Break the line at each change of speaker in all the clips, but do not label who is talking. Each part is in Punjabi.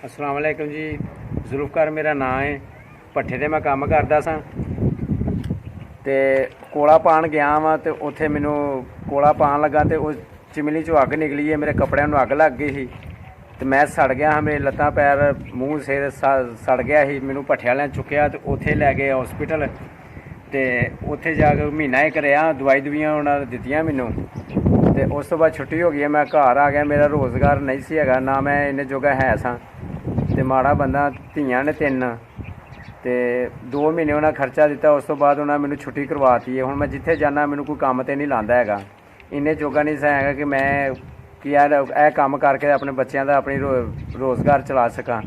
अस्सलाम वालेकुम जी। ਜ਼ੁਲਫਕਾਰ ਮੇਰਾ ਨਾਂ ਹੈ। ਭੱਠੇ 'ਤੇ ਮੈਂ ਕੰਮ ਕਰਦਾ ਸਾਂ ਅਤੇ ਕੋਲਾ ਪਾਉਣ ਗਿਆ ਵਾਂ ਅਤੇ ਉੱਥੇ ਮੈਨੂੰ ਕੋਲਾ ਪਾਉਣ ਲੱਗਾ ਅਤੇ ਉਹ ਚਿਮਨੀ 'ਚੋਂ ਅੱਗ ਨਿਕਲੀ ਹੈ। ਮੇਰੇ ਕੱਪੜਿਆਂ ਨੂੰ ਅੱਗ ਲੱਗ ਗਈ ਸੀ ਅਤੇ ਮੈਂ ਸੜ ਗਿਆ ਹਾਂ। ਮੇਰੇ ਲੱਤਾਂ ਪੈਰ ਮੂੰਹ ਸਿਰ ਸੜ ਗਿਆ ਸੀ। ਮੈਨੂੰ ਭੱਠੇ ਵਾਲਿਆਂ ਨੇ ਚੁੱਕਿਆ ਅਤੇ ਉੱਥੇ ਲੈ ਗਏ ਹੌਸਪੀਟਲ ਅਤੇ ਉੱਥੇ ਜਾ ਕੇ ਮਹੀਨਾ ਇੱਕ ਰਿਹਾ। ਦਵਾਈ ਦੁਵਾਈਆਂ ਉਹਨਾਂ ਨੇ ਦਿੱਤੀਆਂ ਮੈਨੂੰ ਅਤੇ ਉਸ ਤੋਂ ਬਾਅਦ ਛੁੱਟੀ ਹੋ ਗਈ ਹੈ। ਮੈਂ ਘਰ ਆ ਗਿਆ। ਮੇਰਾ ਰੁਜ਼ਗਾਰ ਨਹੀਂ ਸੀ ਹੈਗਾ, ਨਾ ਮੈਂ ਇੰਨੇ ਜੋਗਾ ਹੈ ਸਾਂ ਅਤੇ ਮਾੜਾ ਬੰਦਾ। ਧੀਆਂ ਨੇ 3 ਅਤੇ 2 ਮਹੀਨੇ ਉਹਨਾਂ ਖਰਚਾ ਦਿੱਤਾ। ਉਸ ਤੋਂ ਬਾਅਦ ਉਹਨਾਂ ਮੈਨੂੰ ਛੁੱਟੀ ਕਰਵਾਤੀ ਹੈ। ਹੁਣ ਮੈਂ ਜਿੱਥੇ ਜਾਂਦਾ ਮੈਨੂੰ ਕੋਈ ਕੰਮ 'ਤੇ ਨਹੀਂ ਲਾਉਂਦਾ ਹੈਗਾ। ਇੰਨੇ ਜੋਗਾ ਨਹੀਂ ਹੈਗਾ ਕਿ ਮੈਂ ਕਿ ਯਾਰ ਇਹ ਕੰਮ ਕਰਕੇ ਆਪਣੇ ਬੱਚਿਆਂ ਦਾ ਆਪਣੀ ਰੁਜ਼ਗਾਰ ਚਲਾ ਸਕਾਂ।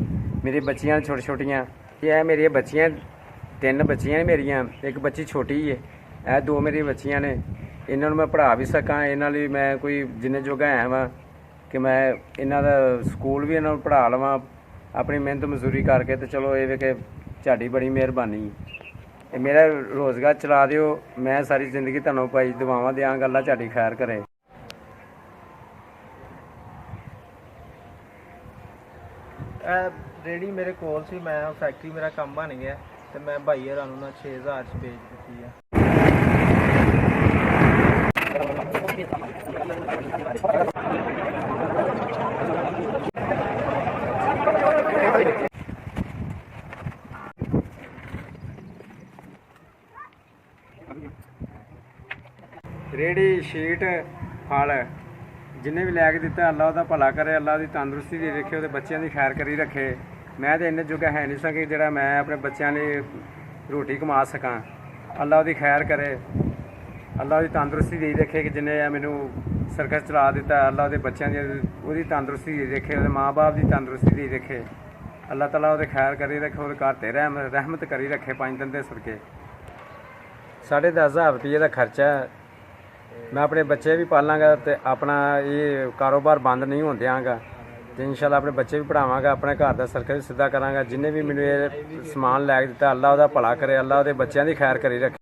ਮੇਰੀ ਬੱਚੀਆਂ ਛੋਟੀਆਂ ਛੋਟੀਆਂ ਇਹ ਮੇਰੀਆਂ ਬੱਚੀਆਂ 3 ਬੱਚੀਆਂ ਨੇ ਮੇਰੀਆਂ, ਇੱਕ ਬੱਚੀ ਛੋਟੀ ਹੈ। ਇਹ 2 ਮੇਰੀਆਂ ਬੱਚੀਆਂ ਨੇ। ਇਹਨਾਂ ਨੂੰ ਮੈਂ ਪੜ੍ਹਾ ਵੀ ਸਕਾਂ। ਇਹਨਾਂ ਲਈ ਮੈਂ ਕੋਈ ਜਿੰਨੇ ਜੋਗਾ ਹੈ ਵਾਂ ਕਿ ਮੈਂ ਇਹਨਾਂ ਦਾ ਸਕੂਲ ਵੀ ਇਹਨਾਂ ਨੂੰ ਪੜ੍ਹਾ ਲਵਾਂ ਆਪਣੀ ਮਿਹਨਤ ਮਜ਼ਦੂਰੀ ਕਰਕੇ। ਅਤੇ ਚਲੋ ਇਹ ਵੀ ਕਿ ਤੁਹਾਡੀ ਬੜੀ ਮਿਹਰਬਾਨੀ। ਇਹ ਮੇਰਾ ਰੁਜ਼ਗਾਰ ਚਲਾ ਦਿਓ। ਮੈਂ ਸਾਰੀ ਜ਼ਿੰਦਗੀ ਤੁਹਾਨੂੰ ਭਾਈ ਦੁਆਵਾਂ ਦਿਆਂਗਾ। ਅੱਲਾ ਤੁਹਾਡੀ ਖੈਰ ਕਰੇ।
ਰੇਹੜੀ ਮੇਰੇ ਕੋਲ ਸੀ, ਮੈਂ ਫੈਕਟਰੀ ਮੇਰਾ ਕੰਮ ਬਣ ਗਿਆ ਅਤੇ ਮੈਂ ਭਾਈ ਹੋਰਾਂ ਨੂੰ 6000 'ਚ ਵੇਚ ਦਿੱਤੀ ਹੈ।
ਰੇਹੜੀ ਸ਼ੀਟ ਫਲ ਜਿੰਨੇ ਵੀ ਲੈ ਕੇ ਦਿੱਤਾ, ਅੱਲਾ ਉਹਦਾ ਭਲਾ ਕਰੇ। ਅੱਲਾ ਉਹਦੀ ਤੰਦਰੁਸਤੀ ਦੇ ਰੱਖੇ, ਉਹਦੇ ਬੱਚਿਆਂ ਦੀ ਖੈਰ ਕਰੀ ਰੱਖੇ। ਮੈਂ ਤਾਂ ਇੰਨੇ ਜੋਗਾ ਹੈ ਨਹੀਂ ਸਾਂ ਕਿ ਜਿਹੜਾ ਮੈਂ ਆਪਣੇ ਬੱਚਿਆਂ ਲਈ ਰੋਟੀ ਕਮਾ ਸਕਾਂ। ਅੱਲਾ ਉਹਦੀ ਖੈਰ ਕਰੇ, ਅੱਲਾ ਉਹਦੀ ਤੰਦਰੁਸਤੀ ਦੇ ਰੱਖੇ ਕਿ ਜਿੰਨੇ ਆ ਮੈਨੂੰ ਸਰਕਸ ਚਲਾ ਦਿੱਤਾ। ਅੱਲਾ ਉਹਦੇ ਬੱਚਿਆਂ ਦੀ ਉਹਦੀ ਤੰਦਰੁਸਤੀ ਦੇ ਰੱਖੇ, ਉਹਦੇ ਮਾਂ ਬਾਪ ਦੀ ਤੰਦਰੁਸਤੀ ਦੇ ਰੱਖੇ। ਅੱਲਾ ਤਾਲਾ ਉਹਦੇ ਖੈਰ ਕਰੀ ਰੱਖੇ, ਉਹਦੇ ਘਰ 'ਤੇ ਰਹਿਮਤ ਕਰੀ ਰੱਖੇ। 5 ਦਿਨ ਦੇ ਸਦਕੇ 10,500 ਰੁਪਏ ਦਾ ਖਰਚਾ। ਮੈਂ ਆਪਣੇ ਬੱਚੇ ਵੀ ਪਾਲਾਂਗਾ ਅਤੇ ਆਪਣਾ ਇਹ ਕਾਰੋਬਾਰ ਬੰਦ ਨਹੀਂ ਹੋਣ ਦਿਆਂਗਾ ਅਤੇ ਇੰਸ਼ਾਅੱਲਾ ਆਪਣੇ ਬੱਚੇ ਵੀ ਪੜ੍ਹਾਵਾਂਗਾ। ਆਪਣੇ ਘਰ ਦਾ ਸਰਕਲ ਵੀ ਸਿੱਧਾ ਕਰਾਂਗਾ। ਜਿੰਨੇ ਵੀ ਮੈਨੂੰ ਇਹ ਸਮਾਨ ਲੈ ਕੇ ਦਿੱਤਾ, ਅੱਲਾ ਉਹਦਾ ਭਲਾ ਕਰੇ। ਅੱਲਾ ਉਹਦੇ ਬੱਚਿਆਂ ਦੀ ਖੈਰ ਕਰੀ ਰੱਖੇ।